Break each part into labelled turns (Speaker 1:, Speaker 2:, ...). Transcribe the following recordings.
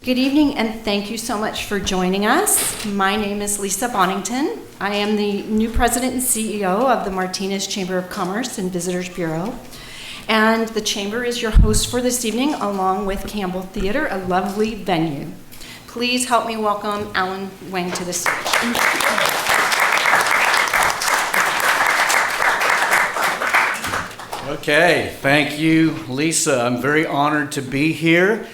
Speaker 1: Good evening, and thank you so much for joining us. My name is Lisa Bonnington. I am the new president and CEO of the Martinez Chamber of Commerce and Visitors Bureau. And the Chamber is your host for this evening, along with Campbell Theater, a lovely venue. Please help me welcome Alan Wang to the stage.
Speaker 2: Okay, thank you, Lisa. I'm very honored to be here.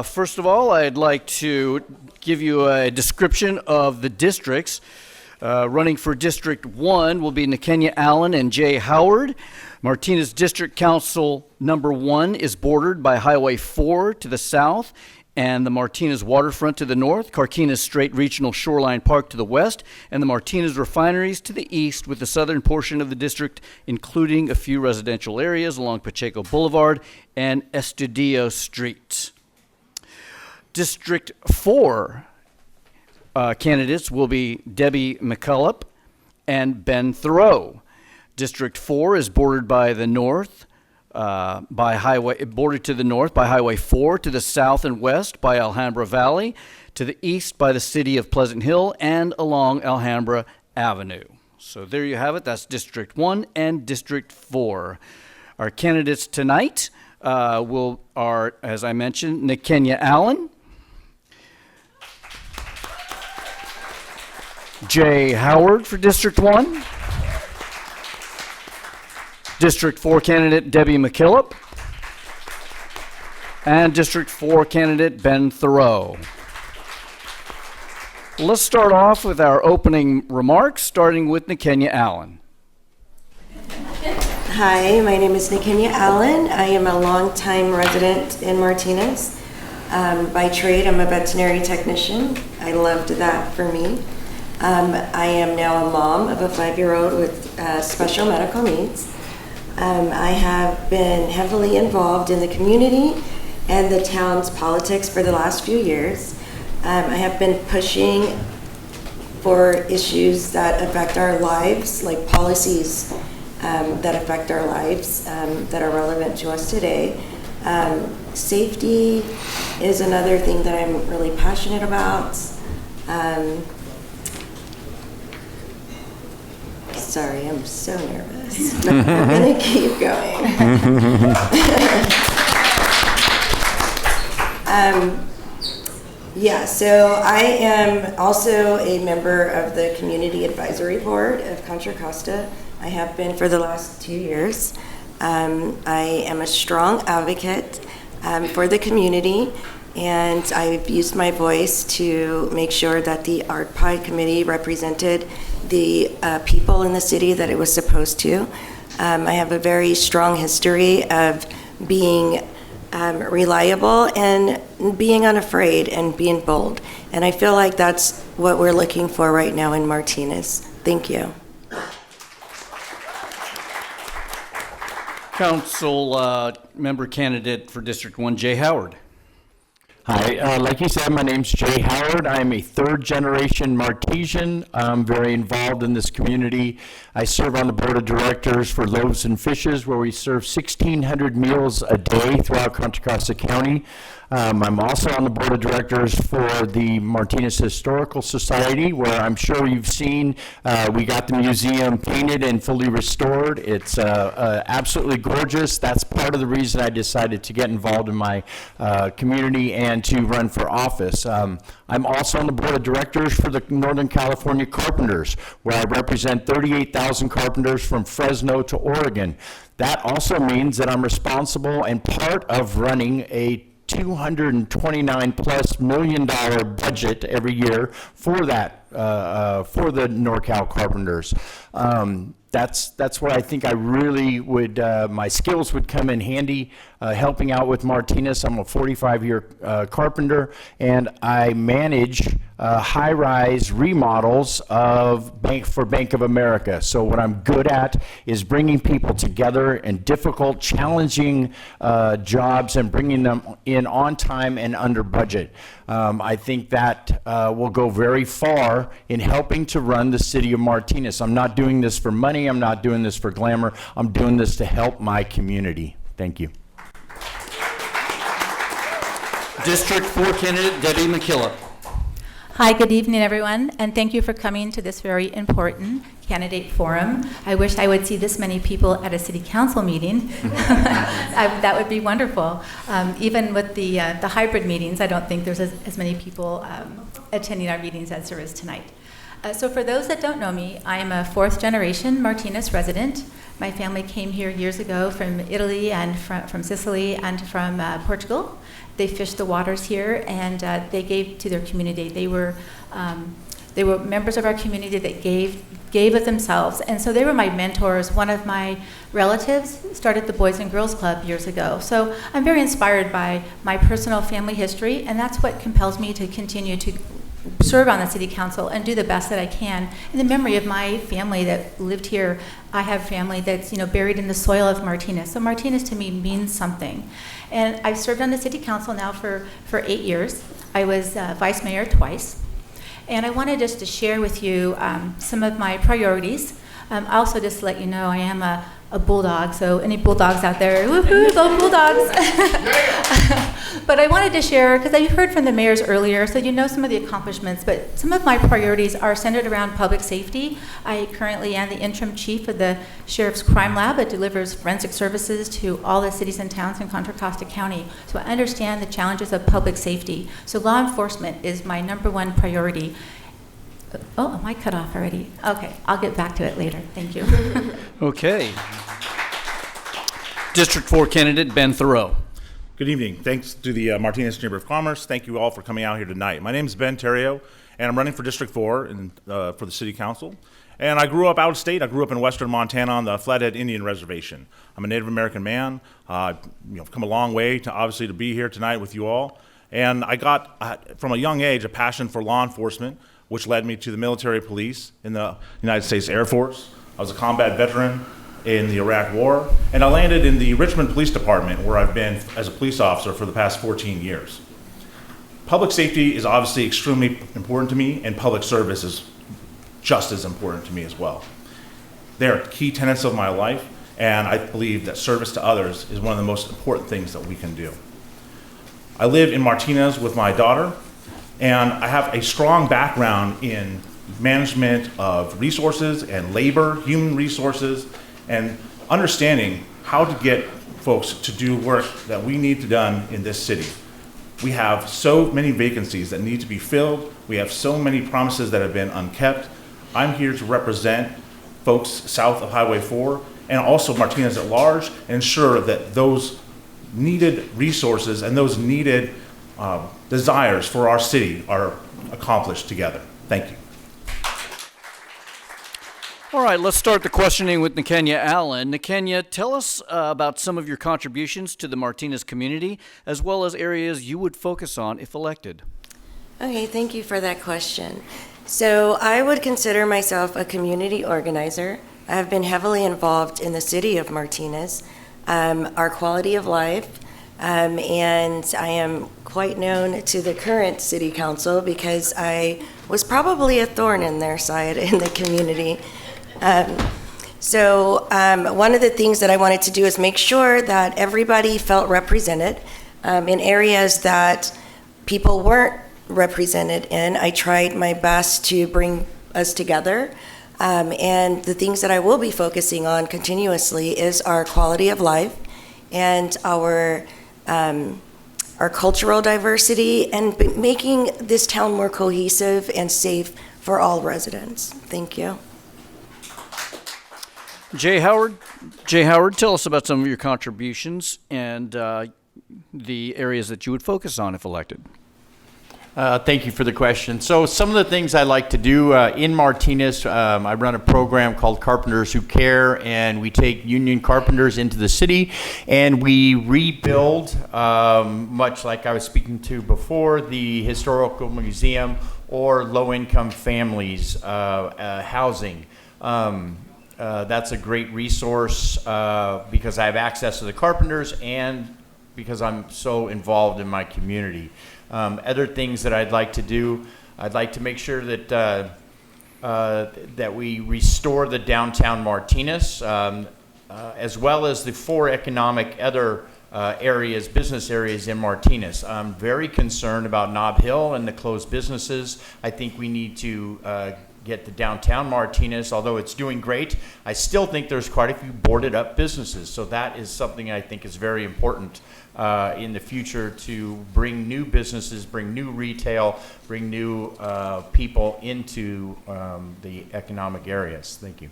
Speaker 2: First of all, I'd like to give you a description of the districts. Running for District 1 will be Nekenya Allen and Jay Howard. Martinez District Council number 1 is bordered by Highway 4 to the south and the Martinez Waterfront to the north, Carquinez Strait Regional Shoreline Park to the west, and the Martinez Refineries to the east, with the southern portion of the district including a few residential areas along Pacheco Boulevard and Estudillo Street. District 4 candidates will be Debbie McKillop and Ben Therriault. District 4 is bordered by the north bordered to the north by Highway 4, to the south and west by Alhambra Valley, to the east by the city of Pleasant Hill, and along Alhambra Avenue. So there you have it. That's District 1 and District 4. Our candidates tonight are, as I mentioned, Nekenya Allen, Jay Howard for District 1, District 4 candidate Debbie McKillop, and District 4 candidate Ben Therriault. Let's start off with our opening remarks, starting with Nekenya Allen.
Speaker 3: Hi, my name is Nekenya Allen. I am a longtime resident in Martinez. By trade, I'm a veterinary technician. I loved that for me. I am now a mom of a 5-year-old with special medical needs. I have been heavily involved in the community and the town's politics for the last few years. I have been pushing for issues that affect our lives, like policies that affect our lives that are relevant to us today. Safety is another thing that I'm really passionate about. Sorry, I'm so nervous, but I'm going to keep going. So I am also a member of the Community Advisory Board of Contra Costa. I have been for the last 2 years. I am a strong advocate for the community, and I've used my voice to make sure that the Art Pie Committee represented the people in the city that it was supposed to. I have a very strong history of being reliable and being unafraid and being bold. And I feel like that's what we're looking for right now in Martinez. Thank you.
Speaker 2: Council member candidate for District 1, Jay Howard.
Speaker 4: Hi, like you said, my name's Jay Howard. I'm a third-generation Martesian. I'm very involved in this community. I serve on the board of directors for Loaves and Fishes, where we serve 1,600 meals a day throughout Contra Costa County. I'm also on the board of directors for the Martinez Historical Society, where I'm sure you've seen we got the museum painted and fully restored. It's absolutely gorgeous. That's part of the reason I decided to get involved in my community and to run for office. I'm also on the board of directors for the Northern California Carpenters, where I represent 38,000 carpenters from Fresno to Oregon. That also means that I'm responsible and part of running a $229+ million budget every year for that, for the NorCal Carpenters. That's where I think I really would, my skills would come in handy, helping out with Martinez. I'm a 45-year carpenter, and I manage high-rise remodels for Bank of America. So what I'm good at is bringing people together in difficult, challenging jobs and bringing them in on time and under budget. I think that will go very far in helping to run the city of Martinez. I'm not doing this for money. I'm not doing this for glamour. I'm doing this to help my community. Thank you.
Speaker 2: District 4 candidate Debbie McKillop.
Speaker 5: Hi, good evening, everyone, and thank you for coming to this very important candidate forum. I wish I would see this many people at a city council meeting. That would be wonderful. Even with the hybrid meetings, I don't think there's as many people attending our meetings as there is tonight. So for those that don't know me, I am a fourth generation Martinez resident. My family came here years ago from Italy and from Sicily and from Portugal. They fished the waters here, and they gave to their community. They were members of our community that gave of themselves, and so they were my mentors. One of my relatives started the Boys and Girls Club years ago. So I'm very inspired by my personal family history, and that's what compels me to continue to serve on the city council and do the best that I can in the memory of my family that lived here. I have family that's buried in the soil of Martinez. So Martinez to me means something. And I've served on the city council now for 8 years. I was vice mayor twice. And I wanted just to share with you some of my priorities. Also just to let you know I am a bulldog, so any bulldogs out there, woohoo, go Bulldogs. But I wanted to share, because I heard from the mayors earlier, so you know some of the accomplishments, but some of my priorities are centered around public safety. I currently am the interim chief of the Sheriff's Crime Lab that delivers forensic services to all the cities and towns in Contra Costa County. So I understand the challenges of public safety. So law enforcement is my #1 priority. Oh, am I cut off already? Okay, I'll get back to it later. Thank you.
Speaker 2: Okay. District 4 candidate Ben Therriault.
Speaker 6: Good evening. Thanks to the Martinez Chamber of Commerce. Thank you all for coming out here tonight. My name is Ben Therriault, and I'm running for District 4 for the City Council. And I grew up out of state. I grew up in western Montana on the Flathead Indian Reservation. I'm a Native American man. I've come a long way to be here tonight with you all. And I got, from a young age, a passion for law enforcement, which led me to the military police in the United States Air Force. I was a combat veteran in the Iraq War, and I landed in the Richmond Police Department, where I've been as a police officer for the past 14 years. Public safety is obviously extremely important to me, and public service is just as important to me as well. They are key tenets of my life, and I believe that service to others is one of the most important things that we can do. I live in Martinez with my daughter, and I have a strong background in management of resources and labor, human resources, and understanding how to get folks to do work that we need to done in this city. We have so many vacancies that need to be filled. We have so many promises that have been unkept. I'm here to represent folks south of Highway 4 and also Martinez at large and ensure that those needed resources and those needed desires for our city are accomplished together. Thank you.
Speaker 2: All right, let's start the questioning with Nakenya Allen. Nakenya, tell us about some of your contributions to the Martinez community, as well as areas you would focus on if elected.
Speaker 3: Okay, thank you for that question. So I would consider myself a community organizer. I have been heavily involved in the city of Martinez, our quality of life, and I am quite known to the current city council because I was probably a thorn in their side in the community. So one of the things that I wanted to do is make sure that everybody felt represented in areas that people weren't represented in. I tried my best to bring us together. And the things that I will be focusing on continuously is our quality of life and our cultural diversity and making this town more cohesive and safe for all residents. Thank you.
Speaker 2: Jay Howard, tell us about some of your contributions and the areas that you would focus on if elected.
Speaker 4: Thank you for the question. So some of the things I like to do in Martinez, I run a program called Carpenters Who Care, and we take union carpenters into the city and we rebuild, much like I was speaking to before, the historical museum or low-income families housing. That's a great resource because I have access to the carpenters and because I'm so involved in my community. Other things that I'd like to do, I'd like to make sure that that we restore the downtown Martinez, as well as the four other areas, business areas in Martinez. I'm very concerned about Nob Hill and the closed businesses. I think we need to get to downtown Martinez, although it's doing great. I still think there's quite a few boarded up businesses. So that is something I think is very important in the future, to bring new businesses, bring new retail, bring new people into the economic areas. Thank you.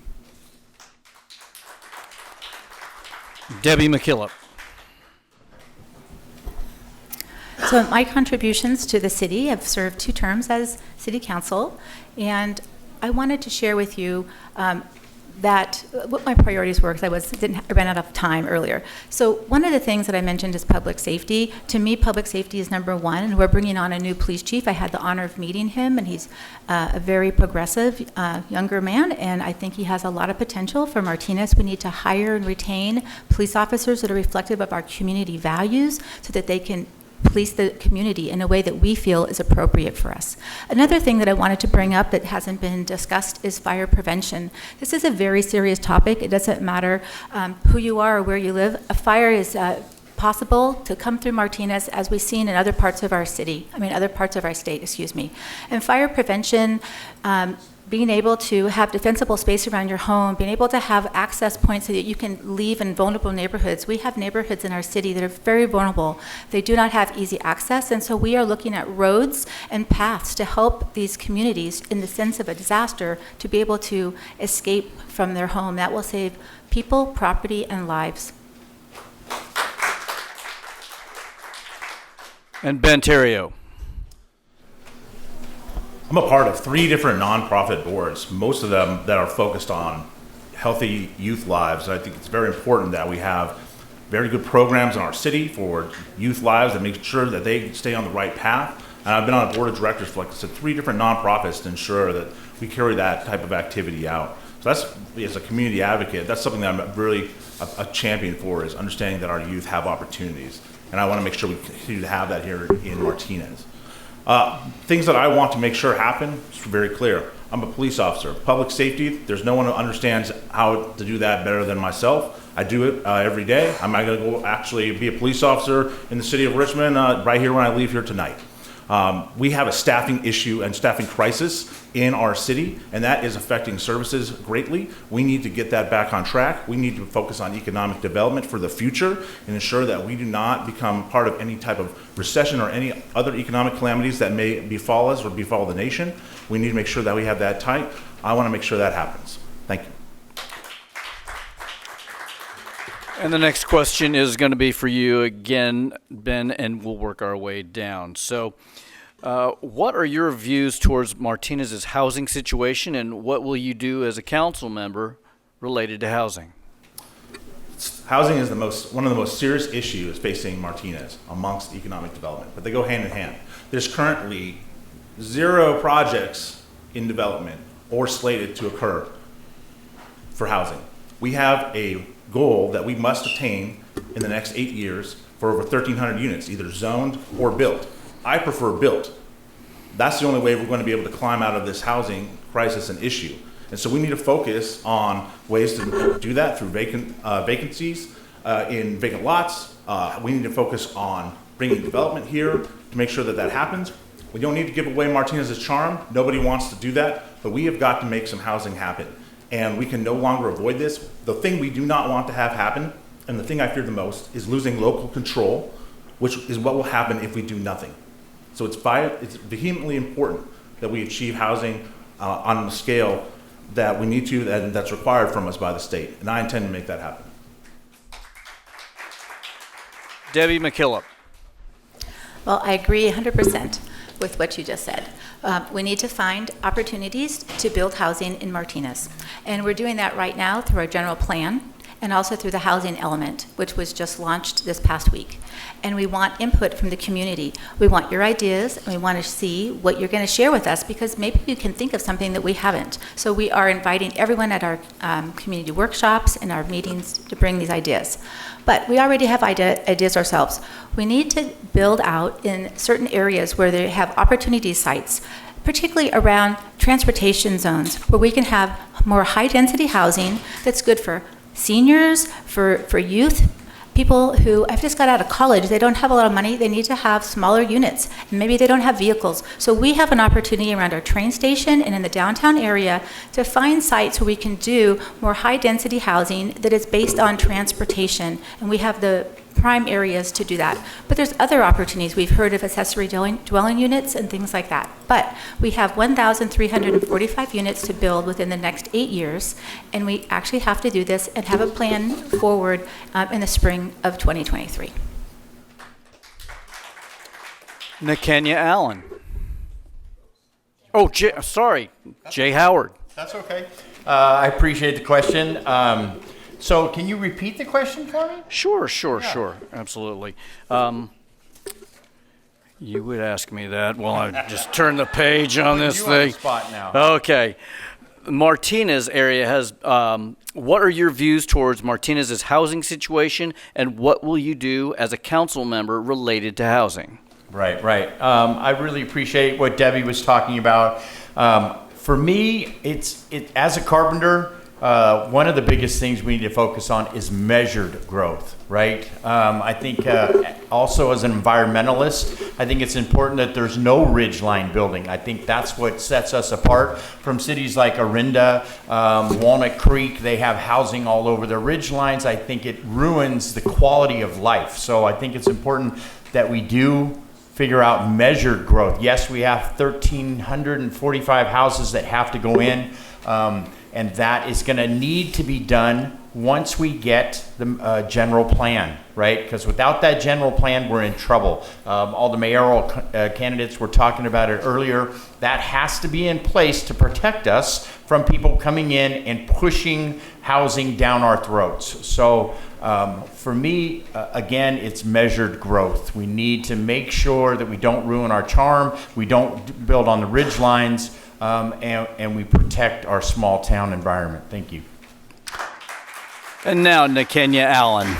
Speaker 2: Debbie McKillop.
Speaker 5: So my contributions to the city, I've served 2 terms as city council, and I wanted to share with you that what my priorities were, because I ran out of time earlier. So one of the things that I mentioned is public safety. To me, public safety is number one, and we're bringing on a new police chief. I had the honor of meeting him, and he's a very progressive younger man, and I think he has a lot of potential for Martinez. We need to hire and retain police officers that are reflective of our community values so that they can police the community in a way that we feel is appropriate for us. Another thing that I wanted to bring up that hasn't been discussed is fire prevention. This is a very serious topic. It doesn't matter who you are or where you live. A fire is possible to come through Martinez, as we've seen in other parts of our state, excuse me. And fire prevention, being able to have defensible space around your home, being able to have access points so that you can leave in vulnerable neighborhoods. We have neighborhoods in our city that are very vulnerable. They do not have easy access, and so we are looking at roads and paths to help these communities in the sense of a disaster to be able to escape from their home. That will save people, property, and lives.
Speaker 2: And Ben Therriault.
Speaker 6: I'm a part of 3 different nonprofit boards, most of them that are focused on healthy youth lives. I think it's very important that we have very good programs in our city for youth lives that make sure that they stay on the right path. And I've been on a board of directors for, like I said, 3 different nonprofits to ensure that we carry that type of activity out. So that's, as a community advocate, that's something that I'm really a champion for, is understanding that our youth have opportunities. And I want to make sure we continue to have that here in Martinez. Things that I want to make sure happen, it's very clear. I'm a police officer. Public safety, there's no one who understands how to do that better than myself. I do it every day. I'm not going to go actually be a police officer in the city of Richmond right here when I leave here tonight. We have a staffing issue and staffing crisis in our city, and that is affecting services greatly. We need to get that back on track. We need to focus on economic development for the future and ensure that we do not become part of any type of recession or any other economic calamities that may befall us or befall the nation. We need to make sure that we have that tight. I want to make sure that happens. Thank you.
Speaker 2: And the next question is going to be for you again, Ben, and we'll work our way down. So, what are your views towards Martinez's housing situation, and what will you do as a council member related to housing?
Speaker 6: Housing is one of the most serious issues facing Martinez amongst economic development, but they go hand in hand. There's currently 0 projects in development or slated to occur for housing. We have a goal that we must attain in the next 8 years for over 1,300 units, either zoned or built. I prefer built. That's the only way we're going to be able to climb out of this housing crisis and issue. And so we need to focus on ways to do that through vacancies in vacant lots. We need to focus on bringing development here to make sure that that happens. We don't need to give away Martinez's charm. Nobody wants to do that, but we have got to make some housing happen. And we can no longer avoid this. The thing we do not want to have happen, and the thing I fear the most, is losing local control, which is what will happen if we do nothing. So it's vehemently important that we achieve housing on the scale that we need to, and that's required from us by the state. And I intend to make that happen.
Speaker 2: Debbie McKillop.
Speaker 5: Well, I agree 100% with what you just said. We need to find opportunities to build housing in Martinez. And we're doing that right now through our general plan and also through the housing element, which was just launched this past week. And we want input from the community. We want your ideas, and we want to see what you're going to share with us, because maybe you can think of something that we haven't. So we are inviting everyone at our community workshops and our meetings to bring these ideas. But we already have ideas ourselves. We need to build out in certain areas where they have opportunity sites, particularly around transportation zones, where we can have more high-density housing that's good for seniors, for youth, people who have just got out of college, they don't have a lot of money, they need to have smaller units, and maybe they don't have vehicles. So we have an opportunity around our train station and in the downtown area to find sites where we can do more high-density housing that is based on transportation, and we have the prime areas to do that. But there's other opportunities. We've heard of accessory dwelling units and things like that. But we have 1,345 units to build within the next 8 years, and we actually have to do this and have a plan forward in the spring of 2023.
Speaker 2: Nakenya Allen. Oh, Jay Howard.
Speaker 4: That's okay. I appreciate the question. So can you repeat the question for me?
Speaker 2: Sure, absolutely. You would ask me that. Well, I just turn the page on this
Speaker 4: You
Speaker 2: thing.
Speaker 4: on the spot now.
Speaker 2: Okay. Martinez area has, what are your views towards Martinez's housing situation, and what will you do as a council member related to housing?
Speaker 4: Right. I really appreciate what Debbie was talking about. For me, as a carpenter, one of the biggest things we need to focus on is measured growth, right? I think also as an environmentalist, I think it's important that there's no ridgeline building. I think that's what sets us apart from cities like Orinda, Walnut Creek. They have housing all over their ridgelines. I think it ruins the quality of life. So I think it's important that we do figure out measured growth. Yes, we have 1,345 houses that have to go in. And that is going to need to be done once we get the general plan, right? Because without that general plan, we're in trouble. All the mayoral candidates were talking about it earlier. That has to be in place to protect us from people coming in and pushing housing down our throats. So for me, again, it's measured growth. We need to make sure that we don't ruin our charm, we don't build on the ridge lines, and we protect our small town environment. Thank you.
Speaker 2: And now, Nakenya Allen.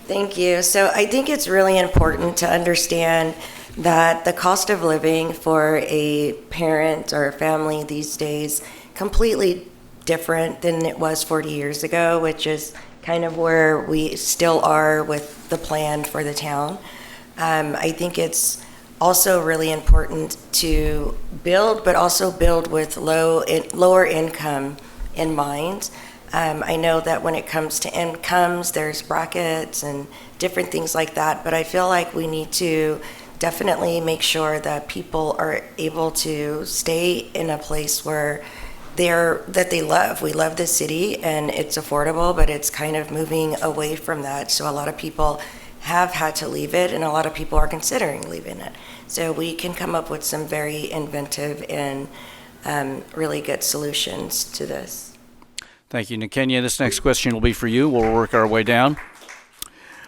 Speaker 3: Thank you. So I think it's really important to understand that the cost of living for a parent or a family these days completely different than it was 40 years ago, which is kind of where we still are with the plan for the town. I think it's also really important to build, but also build with lower income in mind. I know that when it comes to incomes, there's brackets and different things like that, but I feel like we need to definitely make sure that people are able to stay in a place where that they love. We love the city and it's affordable, but it's kind of moving away from that. So a lot of people have had to leave it, and a lot of people are considering leaving it. So we can come up with some very inventive and really good solutions to this.
Speaker 2: Thank you, Nakenya. This next question will be for you. We'll work our way down.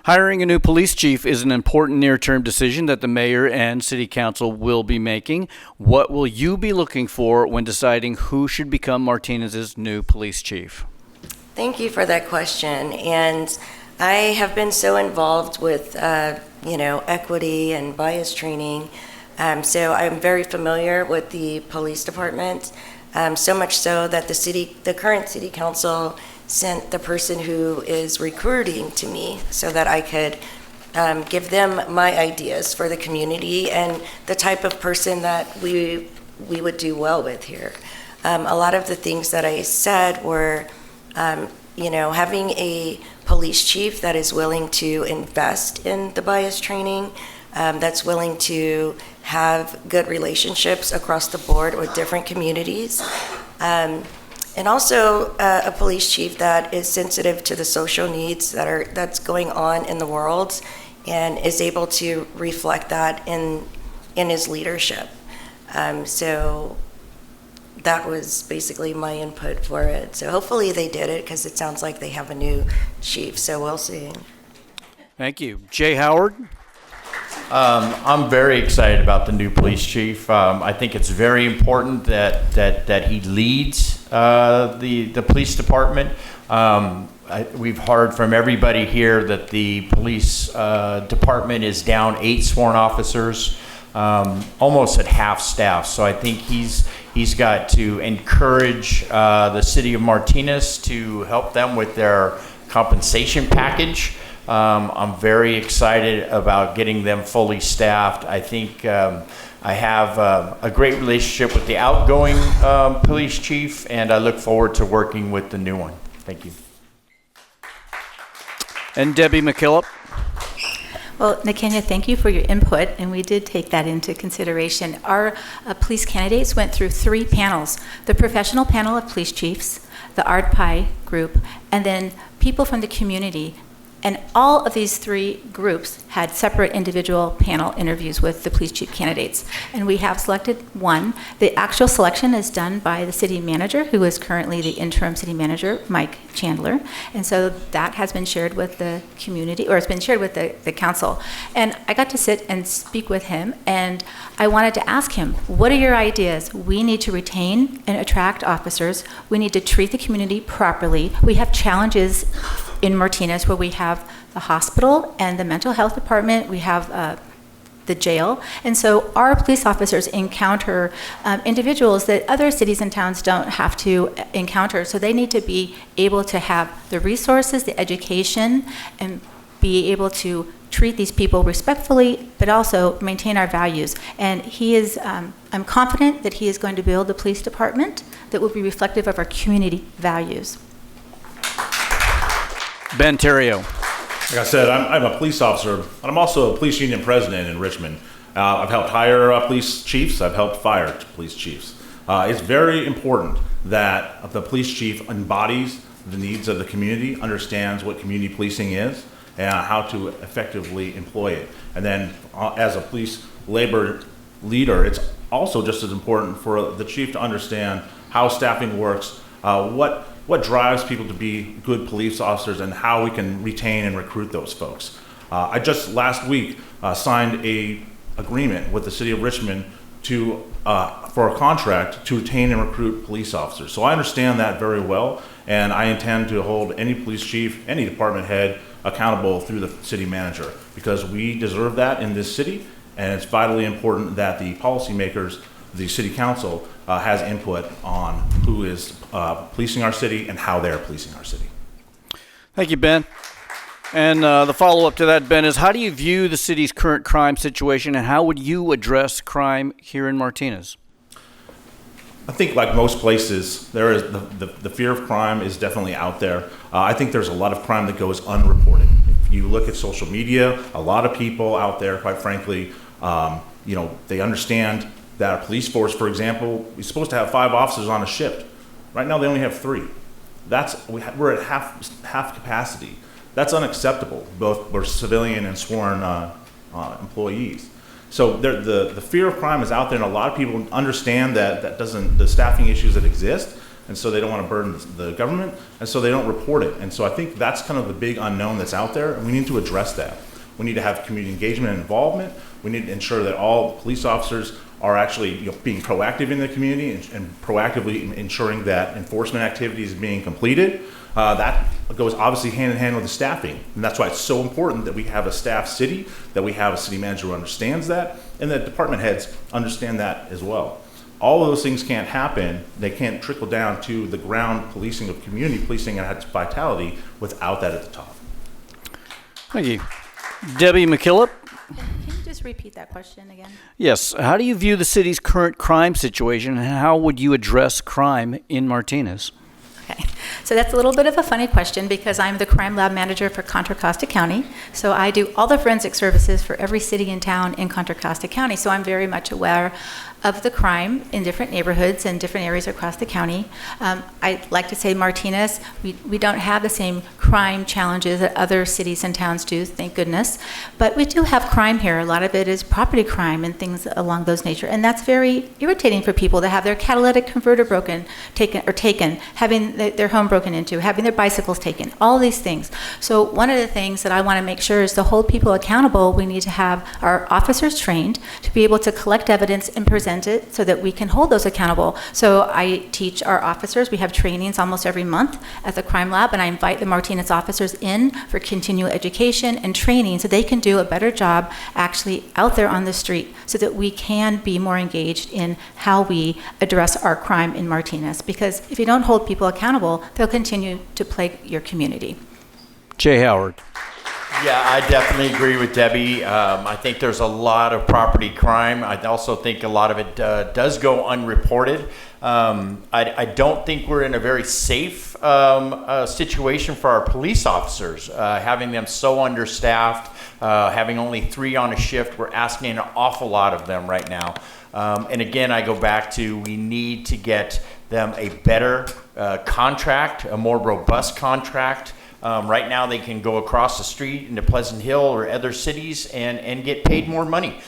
Speaker 2: Hiring a new police chief is an important near-term decision that the mayor and city council will be making. What will you be looking for when deciding who should become Martinez's new police chief?
Speaker 3: Thank you for that question. And I have been so involved with, equity and bias training. So I'm very familiar with the police department. So much so that the current city council sent the person who is recruiting to me so that I could give them my ideas for the community and the type of person that we would do well with here. A lot of the things that I said were, having a police chief that is willing to invest in the bias training, that's willing to have good relationships across the board with different communities. And also a police chief that is sensitive to the social needs that's going on in the world and is able to reflect that in his leadership. So that was basically my input for it. So hopefully they did it, because it sounds like they have a new chief, so we'll see.
Speaker 2: Thank you. Jay Howard?
Speaker 4: I'm very excited about the new police chief. I think it's very important that he leads the police department. We've heard from everybody here that the police department is down 8 sworn officers, almost at half staff. So I think he's got to encourage the city of Martinez to help them with their compensation package. I'm very excited about getting them fully staffed. I think I have a great relationship with the outgoing police chief, and I look forward to working with the new one. Thank you.
Speaker 2: And Debbie McKillop.
Speaker 5: Well, Nakenya, thank you for your input, and we did take that into consideration. Our police candidates went through 3 panels: the professional panel of police chiefs, the ARDPI group, and then people from the community. And all of these 3 groups had separate individual panel interviews with the police chief candidates. And we have selected one. The actual selection is done by the city manager, who is currently the interim city manager, Mike Chandler. And so that has been shared with the community, or it's been shared with the council. And I got to sit and speak with him, and I wanted to ask him, what are your ideas? We need to retain and attract officers. We need to treat the community properly. We have challenges in Martinez where we have the hospital and the mental health department. We have the jail. And so our police officers encounter individuals that other cities and towns don't have to encounter. So they need to be able to have the resources, the education, and be able to treat these people respectfully, but also maintain our values. And he is, I'm confident that he is going to build a police department that will be reflective of our community values.
Speaker 2: Ben Therriault.
Speaker 6: Like I said, I'm a police officer, and I'm also a police union president in Richmond. I've helped hire police chiefs. I've helped fire police chiefs. It's very important that the police chief embodies the needs of the community, understands what community policing is, and how to effectively employ it. And then as a police labor leader, it's also just as important for the chief to understand how staffing works, what drives people to be good police officers, and how we can retain and recruit those folks. I just last week signed a agreement with the city of Richmond to for a contract to retain and recruit police officers. So I understand that very well, and I intend to hold any police chief, any department head accountable through the city manager, because we deserve that in this city, and it's vitally important that the policymakers, the city council, has input on who is policing our city and how they're policing our city.
Speaker 2: Thank you, Ben. And the follow-up to that, Ben, is how do you view the city's current crime situation, and how would you address crime here in Martinez?
Speaker 6: I think like most places, there is the fear of crime is definitely out there. I think there's a lot of crime that goes unreported. If you look at social media, a lot of people out there, quite frankly, they understand that a police force, for example, is supposed to have 5 officers on a shift. Right now, they only have 3. We're at half capacity. That's unacceptable, both for civilian and sworn employees. So the fear of crime is out there, and a lot of people understand that the staffing issues that exist, and so they don't want to burden the government, and so they don't report it. And so I think that's kind of the big unknown that's out there, and we need to address that. We need to have community engagement and involvement. We need to ensure that all police officers are actually being proactive in the community and proactively ensuring that enforcement activities are being completed. That goes obviously hand in hand with the staffing. And that's why it's so important that we have a staffed city, that we have a city manager who understands that, and that department heads understand that as well. All of those things can't happen. They can't trickle down to the ground policing of community policing and its vitality without that at the top.
Speaker 2: Thank you. Debbie McKillop.
Speaker 5: Can you just repeat that question again?
Speaker 2: Yes. How do you view the city's current crime situation, and how would you address crime in Martinez?
Speaker 5: Okay, so that's a little bit of a funny question because I'm the crime lab manager for Contra Costa County. So I do all the forensic services for every city and town in Contra Costa County. So I'm very much aware of the crime in different neighborhoods and different areas across the county. I'd like to say Martinez, we don't have the same crime challenges that other cities and towns do, thank goodness. But we do have crime here. A lot of it is property crime and things along those nature. And that's very irritating for people to have their catalytic converter taken, having their home broken into, having their bicycles taken, all these things. So one of the things that I want to make sure is to hold people accountable, we need to have our officers trained to be able to collect evidence and present it so that we can hold those accountable. So I teach our officers. We have trainings almost every month at the crime lab, and I invite the Martinez officers in for continual education and training so they can do a better job actually out there on the street so that we can be more engaged in how we address our crime in Martinez. Because if you don't hold people accountable, they'll continue to plague your community.
Speaker 2: Jay Howard.
Speaker 4: Yeah, I definitely agree with Debbie. I think there's a lot of property crime. I also think a lot of it does go unreported. I don't think we're in a very safe situation for our police officers, having them so understaffed, having only 3 on a shift. We're asking an awful lot of them right now. And again, I go back to we need to get them a better contract, a more robust contract. Right now, they can go across the street into Pleasant Hill or other cities and get paid more money.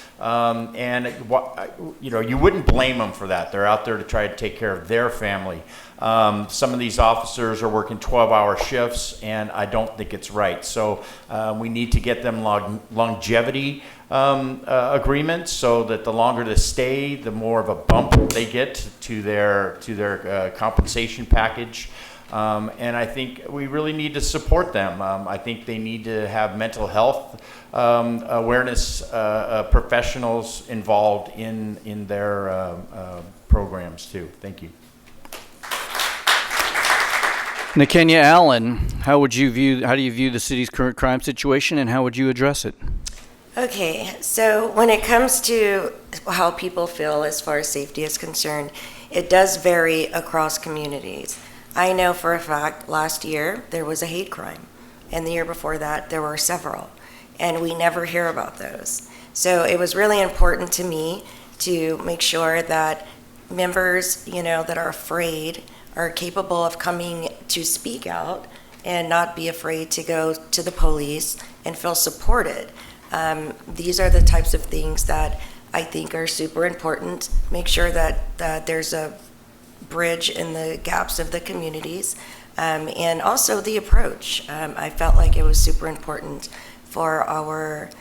Speaker 4: You wouldn't blame them for that. They're out there to try to take care of their family. Some of these officers are working 12-hour shifts, and I don't think it's right. So we need to get them longevity agreements so that the longer they stay, the more of a bump they get to their compensation package. And I think we really need to support them. I think they need to have mental health awareness professionals involved in their programs too. Thank you.
Speaker 2: Nakenya Allen, how do you view the city's current crime situation, and how would you address it?
Speaker 3: Okay, so when it comes to how people feel as far as safety is concerned, it does vary across communities. I know for a fact last year there was a hate crime, and the year before that there were several, and we never hear about those. So it was really important to me to make sure that members, that are afraid are capable of coming to speak out and not be afraid to go to the police and feel supported. These are the types of things that I think are super important. Make sure that there's a bridge in the gaps of the communities, and also the approach. I felt like it was super important for our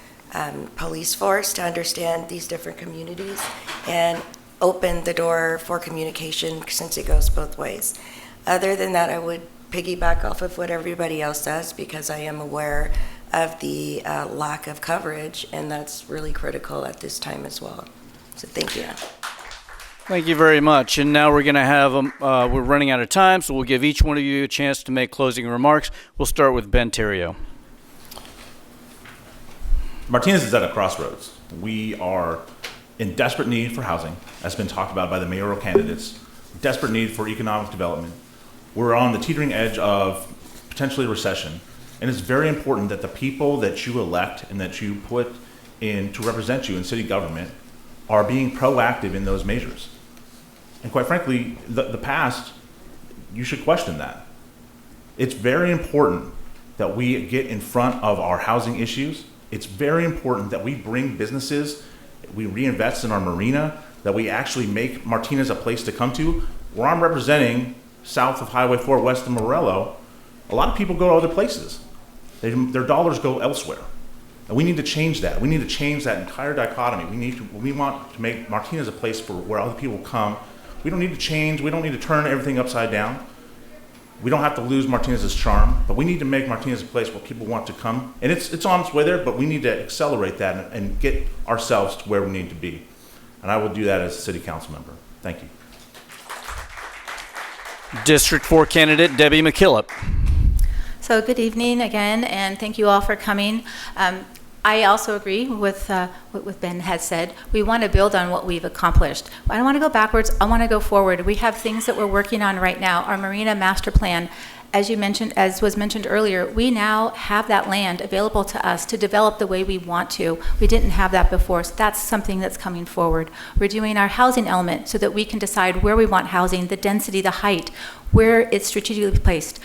Speaker 3: police force to understand these different communities and open the door for communication, since it goes both ways. Other than that, I would piggyback off of what everybody else says, because I am aware of the lack of coverage, and that's really critical at this time as well. So thank you.
Speaker 2: Thank you very much. And now we're going to have, we're running out of time, so we'll give each one of you a chance to make closing remarks. We'll start with Ben Therriault.
Speaker 6: Martinez is at a crossroads. We are in desperate need for housing, as been talked about by the mayoral candidates, desperate need for economic development. We're on the teetering edge of potentially recession, and it's very important that the people that you elect and that you put in to represent you in city government are being proactive in those measures. And quite frankly, the past, you should question that. It's very important that we get in front of our housing issues. It's very important that we bring businesses, we reinvest in our marina, that we actually make Martinez a place to come to. Where I'm representing, south of Highway 4 west of Morello, a lot of people go to other places. Their dollars go elsewhere. And we need to change that. We need to change that entire dichotomy. We want to make Martinez a place for where other people come. We don't need to change. We don't need to turn everything upside down. We don't have to lose Martinez's charm, but we need to make Martinez a place where people want to come. And it's on its way there, but we need to accelerate that and get ourselves to where we need to be. And I will do that as a city council member. Thank you.
Speaker 2: District 4 candidate Debbie McKillop.
Speaker 5: So good evening again, and thank you all for coming. I also agree with what Ben has said. We want to build on what we've accomplished. I don't want to go backwards. I want to go forward. We have things that we're working on right now. Our Marina Master Plan, as was mentioned earlier, we now have that land available to us to develop the way we want to. We didn't have that before, so that's something that's coming forward. We're doing our housing element so that we can decide where we want housing, the density, the height, where it's strategically placed.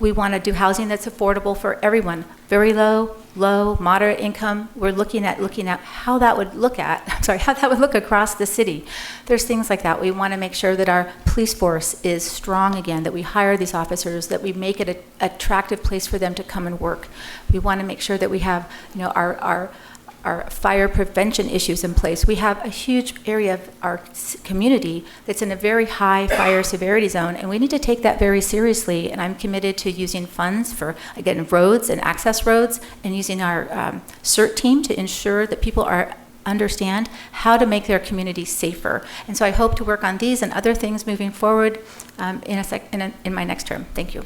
Speaker 5: We want to do housing that's affordable for everyone, very low, moderate income. We're looking at how that would look across the city. There's things like that. We want to make sure that our police force is strong again, that we hire these officers, that we make it an attractive place for them to come and work. We want to make sure that we have, our fire prevention issues in place. We have a huge area of our community that's in a very high fire severity zone, and we need to take that very seriously. And I'm committed to using funds for, again, roads and access roads, and using our CERT team to ensure that people understand how to make their community safer. And so I hope to work on these and other things moving forward in my next term. Thank you.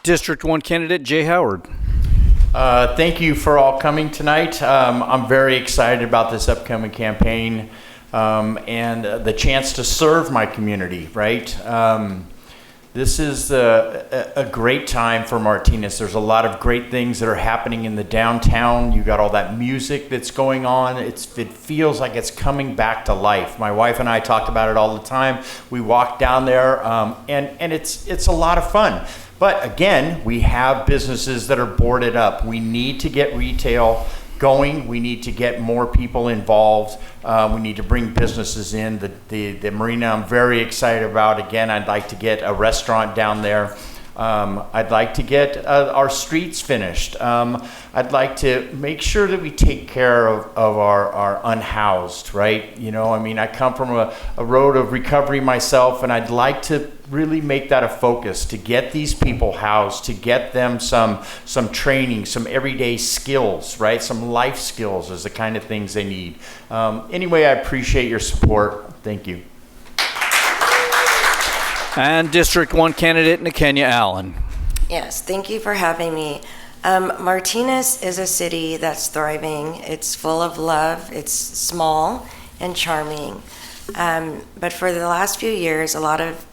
Speaker 2: District 1 candidate Jay Howard.
Speaker 4: Thank you for all coming tonight. I'm very excited about this upcoming campaign and the chance to serve my community, right? This is a great time for Martinez. There's a lot of great things that are happening in the downtown. You got all that music that's going on. It feels like it's coming back to life. My wife and I talked about it all the time. We walk down there, and it's a lot of fun. But again, we have businesses that are boarded up. We need to get retail going. We need to get more people involved. We need to bring businesses in. The marina I'm very excited about. Again, I'd like to get a restaurant down there. I'd like to get our streets finished. I'd like to make sure that we take care of our unhoused, right? You know, I mean, I come from a road of recovery myself, and I'd like to really make that a focus to get these people housed, to get them some training, some everyday skills, right? Some life skills is the kind of things they need. Anyway, I appreciate your support. Thank you.
Speaker 2: And District 1 candidate Nakenya Allen.
Speaker 3: Yes, thank you for having me. Martinez is a city that's thriving. It's full of love. It's small and charming. But for the last few years, a lot of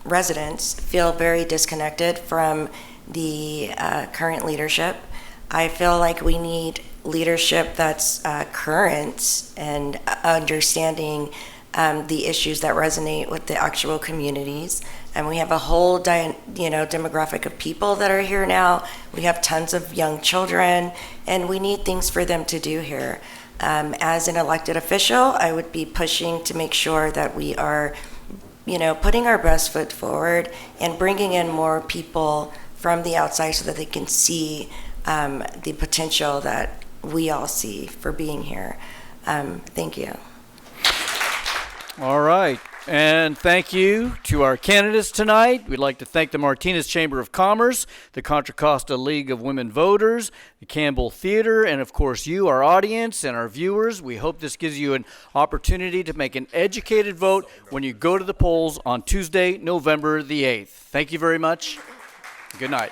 Speaker 3: residents feel very disconnected from the current leadership. I feel like we need leadership that's current and understanding the issues that resonate with the actual communities. And we have a whole demographic of people that are here now. We have tons of young children, and we need things for them to do here. As an elected official, I would be pushing to make sure that we are putting our best foot forward and bringing in more people from the outside so that they can see the potential that we all see for being here. Thank you.
Speaker 2: All right. And thank you to our candidates tonight. We'd like to thank the Martinez Chamber of Commerce, the Contra Costa League of Women Voters, the Campbell Theater, and of course you, our audience and our viewers. We hope this gives you an opportunity to make an educated vote when you go to the polls on Tuesday, November the 8th. Thank you very much. Good night.